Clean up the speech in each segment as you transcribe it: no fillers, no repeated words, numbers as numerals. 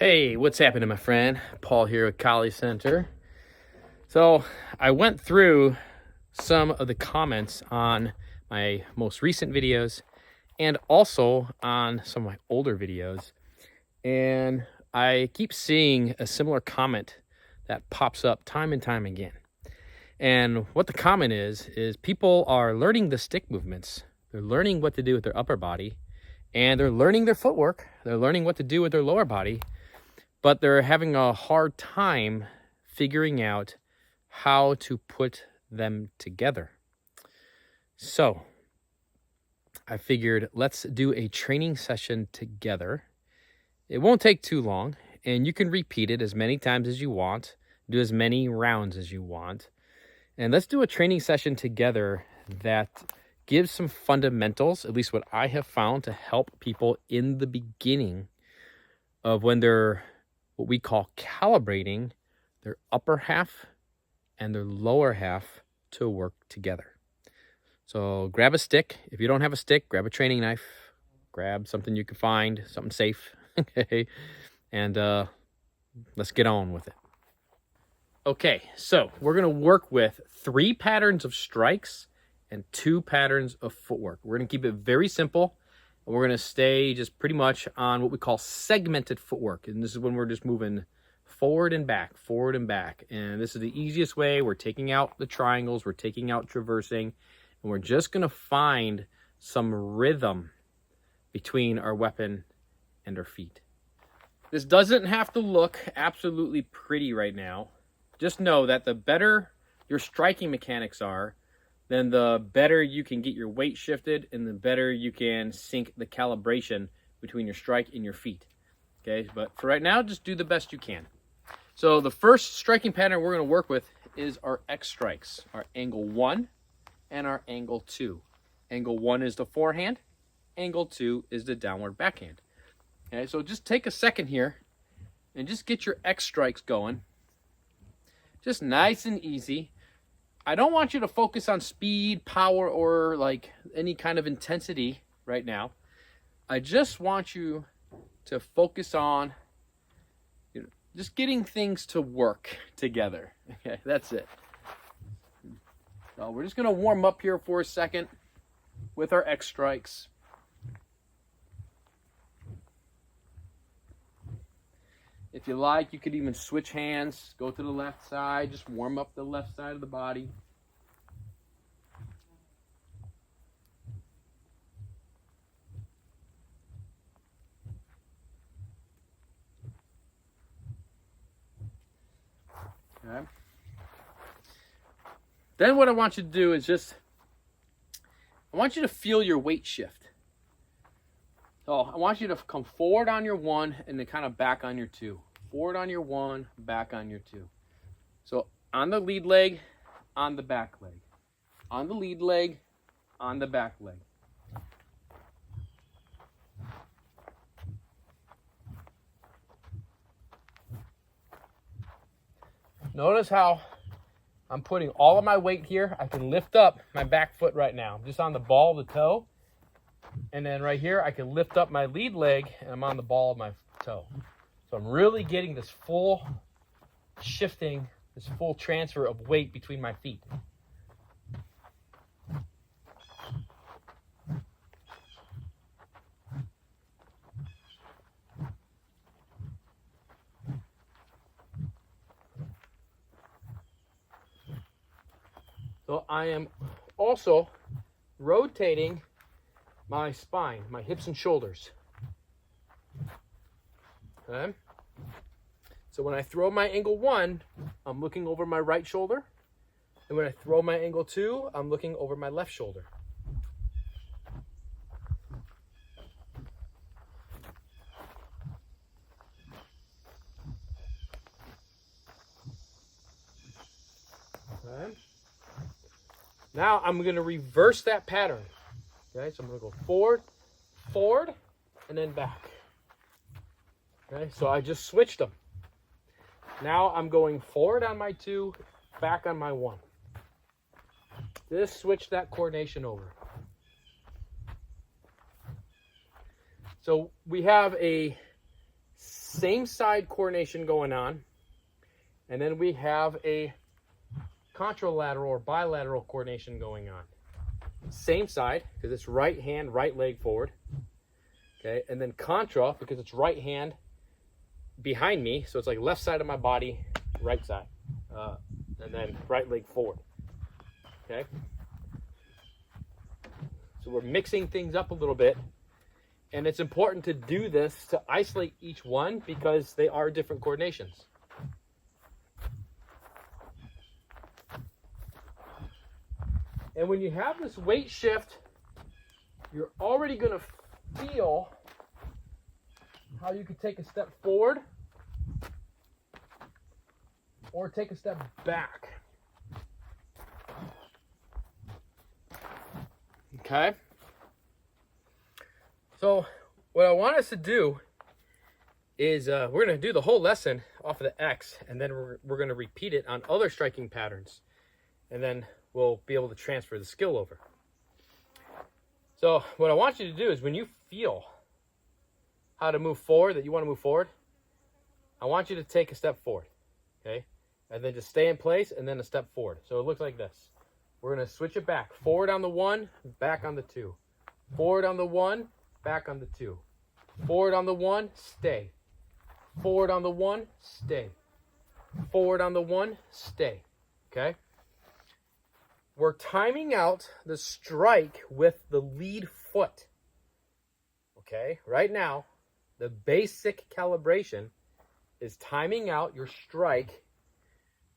Hey, what's happening, my friend? Paul here at Collie Center. So I went through some of the comments on my most recent videos and also on some of my older videos. And I keep seeing a similar comment that pops up time and time again. And what the comment is people are learning the stick movements. They're learning what to do with their upper body, and they're learning their footwork. They're learning what to do with their lower body, but they're having a hard time figuring out how to put them together. So I figured let's do a training session together. It won't take too long, and you can repeat it as many times as you want, do as many rounds as you want. And let's do a training session together that gives some fundamentals, at least what I have found, to help people in the beginning of when they're what we call calibrating their upper half and their lower half to work together. So grab a stick. If you don't have a stick, grab a training knife, grab something you can find, something safe, okay? And let's get on with it. Okay, so we're gonna work with 3 patterns of strikes and 2 patterns of footwork. We're gonna keep it very simple. And we're going to stay just pretty much on what we call segmented footwork. And this is when we're just moving forward and back, forward and back. And this is the easiest way. We're taking out the triangles. We're taking out traversing. And we're just going to find some rhythm between our weapon and our feet. This doesn't have to look absolutely pretty right now. Just know that the better your striking mechanics are, then the better you can get your weight shifted and the better you can sync the calibration between your strike and your feet. Okay, but for right now, just do the best you can. So the first striking pattern we're going to work with is our X strikes, our angle 1 and our angle 2. Angle 1 is the forehand, angle 2 is the downward backhand. Okay, so just take a second here and just get your X strikes going. Just nice and easy. I don't want you to focus on speed, power, or like any kind of intensity right now. I just want you to focus on just getting things to work together. Okay, that's it. So we're just going to warm up here for a second with our X strikes. If you like, you could even switch hands, go to the left side, just warm up the left side of the body. Okay. Then what I want you to do is I want you to feel your weight shift. So I want you to come forward on your 1 and then kind of back on your 2. Forward on your 1, back on your 2. So on the lead leg, on the back leg. On the lead leg, on the back leg. Notice how I'm putting all of my weight here. I can lift up my back foot right now. I'm just on the ball of the toe. And then right here, I can lift up my lead leg, and I'm on the ball of my toe. So I'm really getting this full shifting, this full transfer of weight between my feet. So I am also rotating my spine, my hips and shoulders. Okay? So when I throw my angle 1, I'm looking over my right shoulder. And when I throw my angle 2, I'm looking over my left shoulder. Okay? Now I'm going to reverse that pattern. Okay, so I'm going to go forward, forward, and then back. Okay, so I just switched them. Now I'm going forward on my 2, back on my 1. Just switch that coordination over. So we have a same side coordination going on. And then we have a contralateral or bilateral coordination going on. Same side, because it's right hand, right leg forward. Okay, and then contra, because it's right hand behind me. So it's like left side of my body, right side. And then right leg forward. Okay. So we're mixing things up a little bit. And it's important to do this to isolate each one because they are different coordinations. And when you have this weight shift, you're already going to feel how you could take a step forward or take a step back. Okay? So what I want us to do is we're going to do the whole lesson off of the X, and then we're going to repeat it on other striking patterns. And then we'll be able to transfer the skill over. So what I want you to do is when you feel how to move forward, that you want to move forward, I want you to take a step forward, okay? And then just stay in place and then a step forward. So it looks like this. We're going to switch it back. Forward on the 1, back on the 2. Forward on the 1, back on the 2. Forward on the 1, stay. Forward on the 1, stay. Forward on the 1, stay. Okay? We're timing out the strike with the lead foot. Okay? Right now, the basic calibration is timing out your strike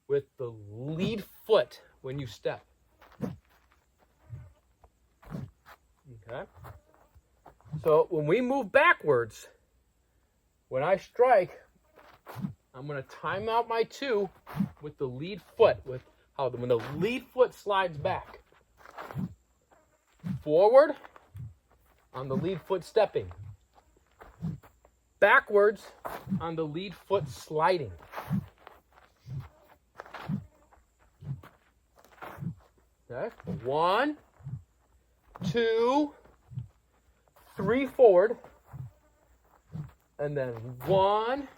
with the lead foot when you step. Okay? So when we move backwards, when I strike, I'm going to time out my 2 with the lead foot, with how when the lead foot slides back. Forward on the lead foot stepping. Backwards on the lead foot sliding. Okay? 1, 2, 3 forward. And then 1,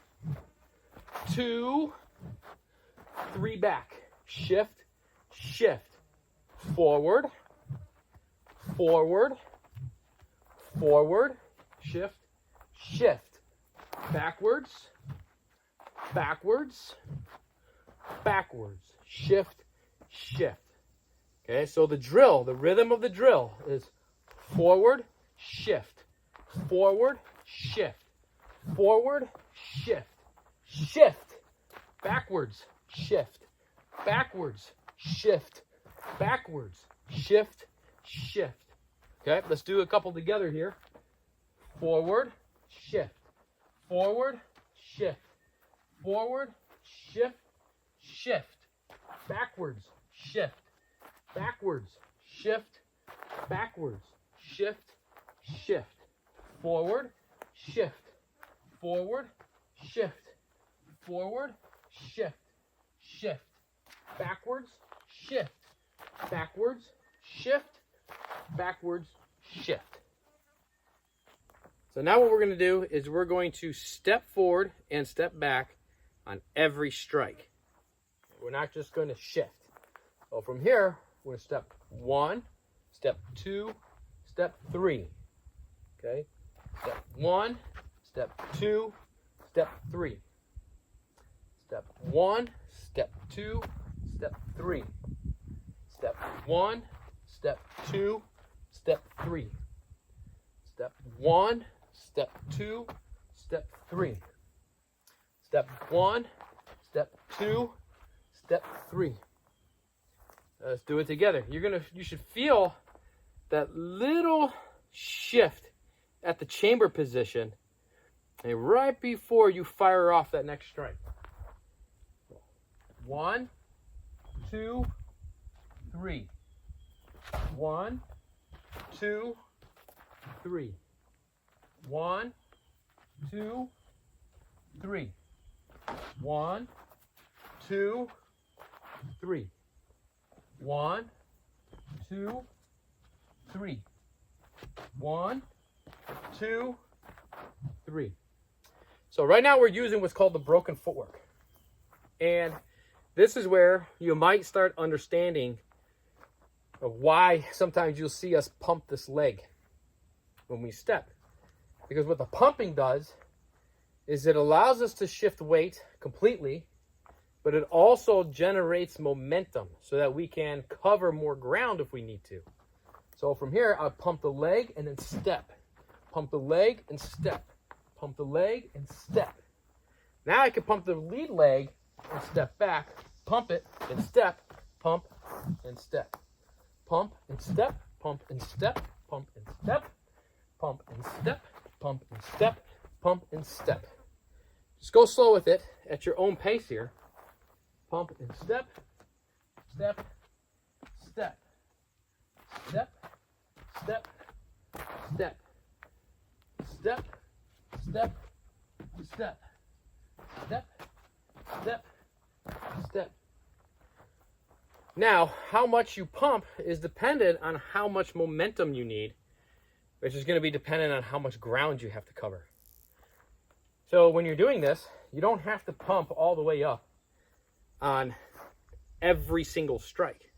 2, 3 back. Shift, shift. Forward, forward, forward. Shift, shift. Backwards, backwards, backwards. Shift, shift. Okay, so the drill, the rhythm of the drill is forward, shift, forward, shift, forward, shift, shift, backwards, shift, backwards, shift, backwards, shift, shift. Okay, let's do a couple together here. Forward, shift, forward, shift, forward, shift, shift, backwards, shift, backwards, shift, backwards, shift, shift, forward, shift, forward, shift, forward, shift, shift, backwards, shift, backwards, shift, backwards, shift. So now what we're going to do is we're going to step forward and step back on every strike. We're not just going to shift. So from here, we're going to step 1, step 2, step 3. Okay? Step 1, step 2, step 3. Step 1, step 2, step 3. Step 1, step 2, step 3. Step 1, step 2, step 3. Step 1, step 2, step 3. Let's do it together. You should feel that little shift at the chamber position and right before you fire off that next strike. 1, 2, 3. 1, 2, 3. 1, 2, 3. 1, 2, 3. 1, 2, 3. 1, 2, 3. So right now we're using what's called the broken footwork. And this is where you might start understanding of why sometimes you'll see us pump this leg when we step. Because what the pumping does is it allows us to shift weight completely, but it also generates momentum so that we can cover more ground if we need to. So from here, I'll pump the leg and then step. Pump the leg and step. Pump the leg and step. Now I can pump the lead leg and step back, pump it and step, pump and step. Pump and step, pump and step, pump and step, pump and step, pump and step, pump and step. Just go slow with it at your own pace here. Pump and step, step, step, step, step, step, step, step, step, step, step, step. Now, how much you pump is dependent on how much momentum you need, which is going to be dependent on how much ground you have to cover. So when you're doing this, you don't have to pump all the way up on every single strike.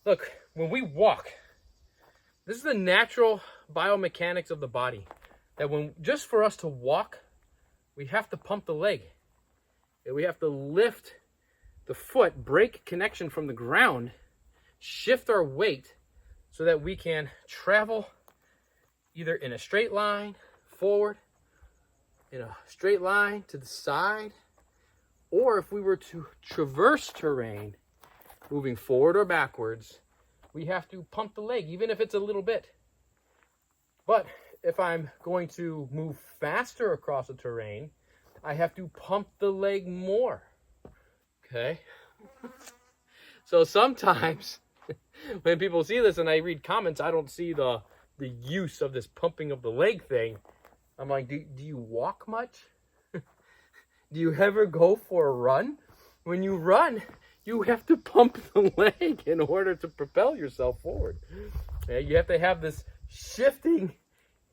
Look, when we walk, this is the natural biomechanics of the body. That when just for us to walk, we have to pump the leg. And we have to lift the foot, break connection from the ground, shift our weight so that we can travel either in a straight line forward, in a straight line to the side, or if we were to traverse terrain, moving forward or backwards, we have to pump the leg, even if it's a little bit. But if I'm going to move faster across the terrain, I have to pump the leg more. Okay? So sometimes when people see this and I read comments, I don't see the use of this pumping of the leg thing. I'm like, do you walk much? Do you ever go for a run? When you run, you have to pump the leg in order to propel yourself forward. You have to have this shifting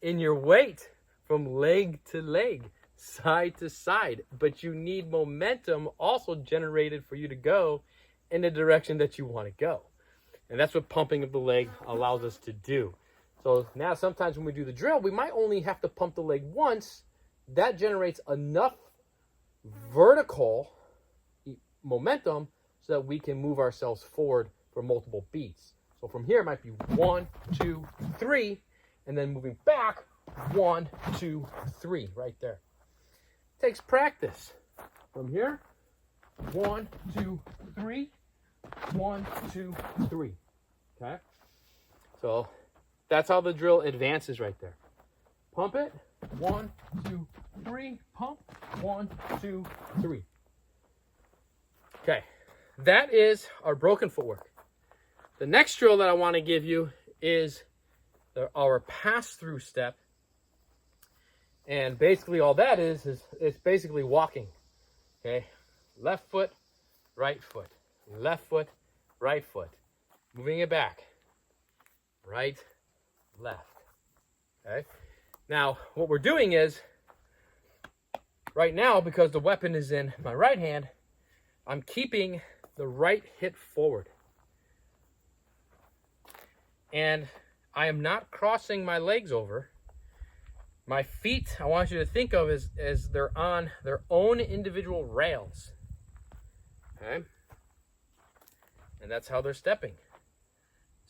in your weight from leg to leg, side to side. But you need momentum also generated for you to go in the direction that you want to go. And that's what pumping of the leg allows us to do. So now sometimes when we do the drill, we might only have to pump the leg once. That generates enough vertical momentum so that we can move ourselves forward for multiple beats. So from here it might be 1, 2, 3, and then moving back 1, 2, 3 right there. It takes practice. From here, 1, 2, 3, 1, 2, 3. Okay? So that's how the drill advances right there. Pump it. 1, 2, 3. Pump. 1, 2, 3. Okay. That is our broken footwork. The next drill that I want to give you is our pass-through step. And basically all that is it's basically walking. Okay? Left foot, right foot. Left foot, right foot. Moving it back. Right, left. Okay? Now, what we're doing is, right now, because the weapon is in my right hand, I'm keeping the right hip forward. And I am not crossing my legs over. My feet, I want you to think of as they're on their own individual rails. Okay? And that's how they're stepping.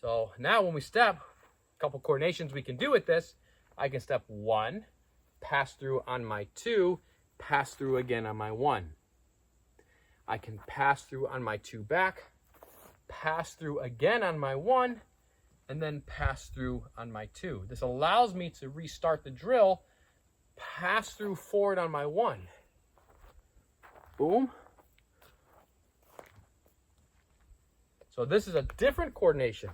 So now when we step, a couple coordinations we can do with this. I can step 1, pass through on my 2, pass through again on my 1. I can pass through on my 2 back, pass through again on my 1, and then pass through on my 2. This allows me to restart the drill, pass through forward on my 1. Boom. So this is a different coordination.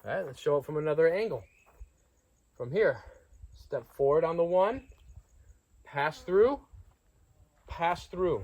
All right, let's show it from another angle. From here, step forward on the 1, pass through, pass through,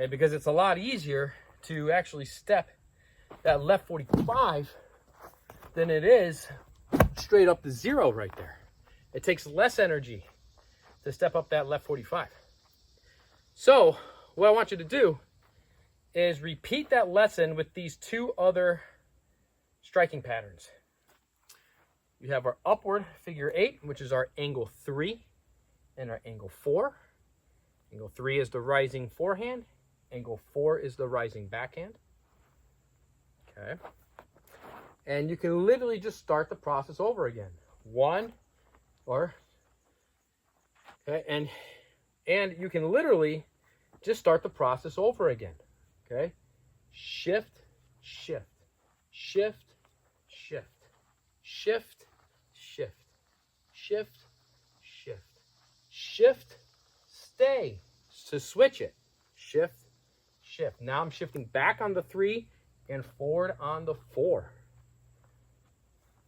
Okay, because it's a lot easier to actually step that left 45 than it is straight up to 0 right there. It takes less energy to step up that left 45. So what I want you to do is repeat that lesson with these 2 other striking patterns. You have our upward figure 8, which is our angle 3 and our angle 4. Angle 3 is the rising forehand. Angle 4 is the rising backhand. Okay. And you can literally just start the process over again. Okay, and you can literally just start the process over again. Okay? Shift, shift, shift, shift, shift, shift, shift, shift, shift, stay. To switch it. Shift, shift. Now I'm shifting back on the 3 and forward on the 4.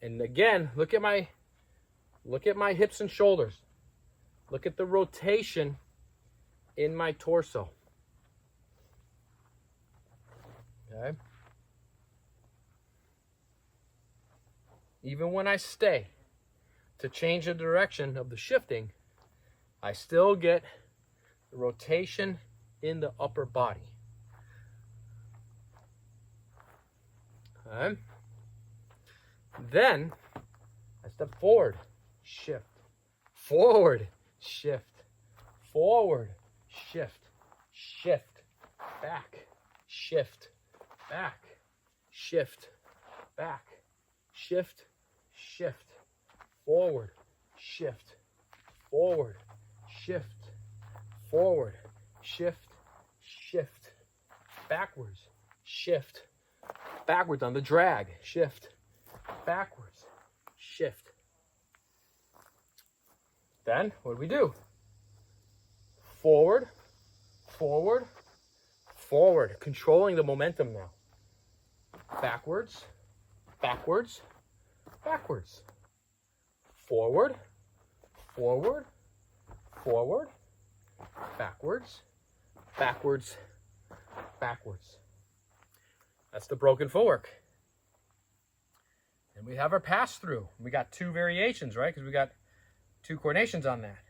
And again, look at my hips and shoulders. Look at the rotation in my torso. Okay. Even when I stay to change the direction of the shifting, I still get the rotation in the upper body. Okay. Then I step forward, shift, forward, shift, forward, shift, shift, back, shift, back, shift, back, shift, shift, forward, shift, forward, shift, forward, shift, shift, backwards, shift, backwards on the drag, shift, backwards, shift. Then what do we do? Forward, forward, forward, controlling the momentum now. Backwards, backwards, backwards. Forward, forward, forward, backwards, backwards, backwards. That's the broken footwork. And we have our pass through. We got 2 variations, right? Because we got 2 coordinations on that.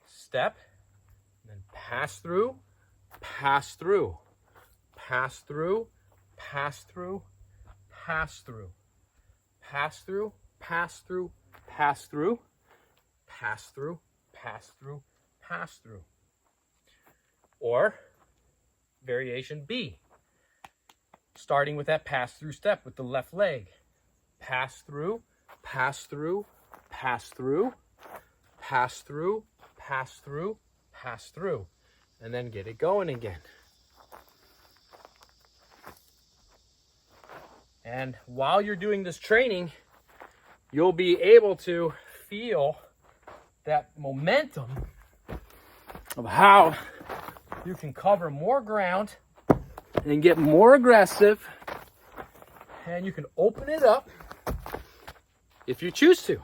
Step, and then pass through, pass through, pass through, pass through, pass through, pass through, pass through, pass through, pass through, pass through, pass through. Or variation B, starting with that pass through step with the left leg. Pass through, pass through, pass through, pass through, pass through, pass through, and then get it going again. And while you're doing this training, you'll be able to feel that momentum of how you can cover more ground and get more aggressive, and you can open it up if you choose to.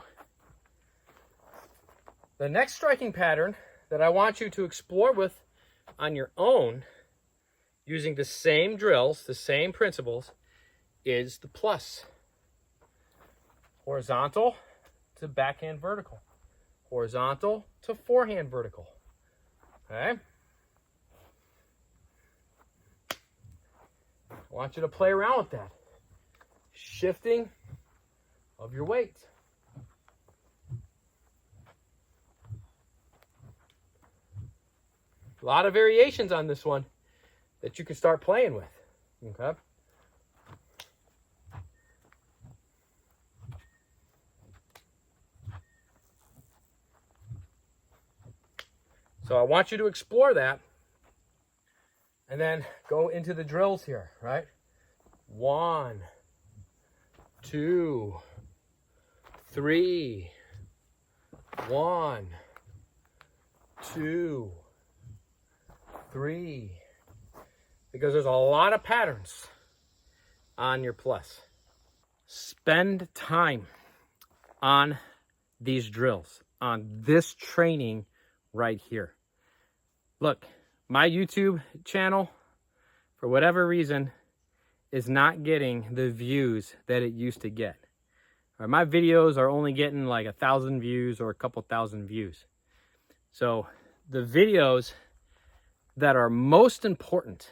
The next striking pattern that I want you to explore with on your own, using the same drills, the same principles, is the plus. Horizontal to backhand vertical. Horizontal to forehand vertical. Okay? I want you to play around with that. Shifting of your weight. A lot of variations on this one that you can start playing with. Okay? So I want you to explore that and then go into the drills here, right? 1, 2, 3, 1, 2, 3, because there's a lot of patterns on your plus. Spend time on these drills, on this training right here. Look, My YouTube channel, for whatever reason, is not getting the views that it used to get. Or my videos are only getting like 1,000 views or a couple thousand views. So the videos that are most important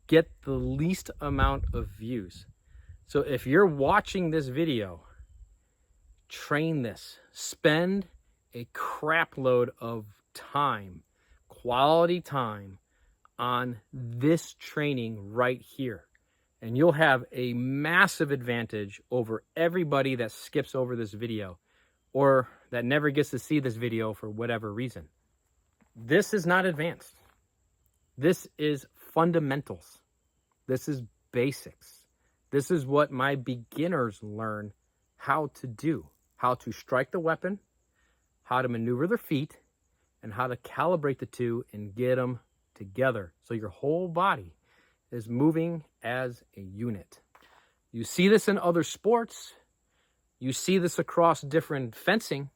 get the least amount of views. So if you're watching this video, train this. Spend a crap load of time, quality time, on this training right here. And you'll have a massive advantage over everybody that skips over this video or that never gets to see this video for whatever reason. This is not advanced. This is fundamentals. This is basics. This is what my beginners learn how to do. How to strike the weapon, how to maneuver their feet, and how to calibrate the two and get them together so your whole body is moving as a unit. You see this in other sports. You see this across different fencing,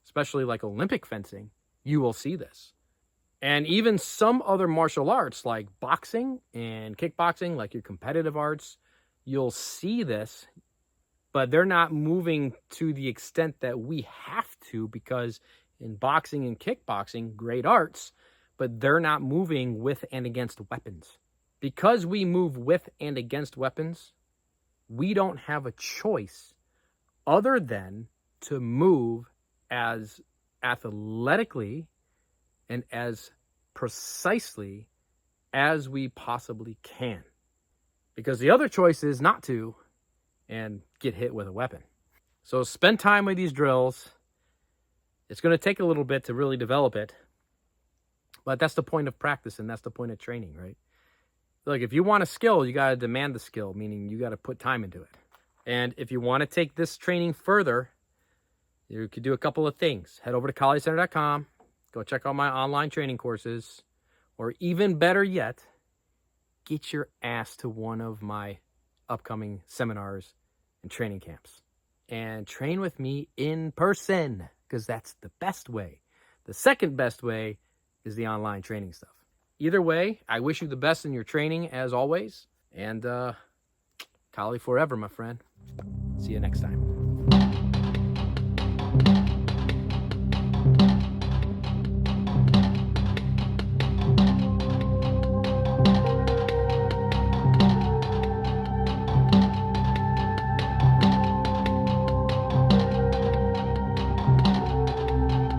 especially like Olympic fencing. You will see this. And even some other martial arts like boxing and kickboxing, like your competitive arts, you'll see this, but they're not moving to the extent that we have to, because in boxing and kickboxing, great arts, but they're not moving with and against weapons. Because we move with and against weapons, we don't have a choice other than to move as athletically and as precisely as we possibly can. Because the other choice is not to and get hit with a weapon. So spend time with these drills. It's going to take a little bit to really develop it, but that's the point of practice and that's the point of training, right? Look, if you want a skill, you got to demand the skill, meaning you got to put time into it. And if you want to take this training further, you could do a couple of things. Head over to calibration.com, go check out my online training courses, or even better yet, get your ass to one of my upcoming seminars and training camps and train with me in person, because that's the best way. The second best way is the online training stuff. Either way, I wish you the best in your training as always, and Kali forever, my friend. See you next time.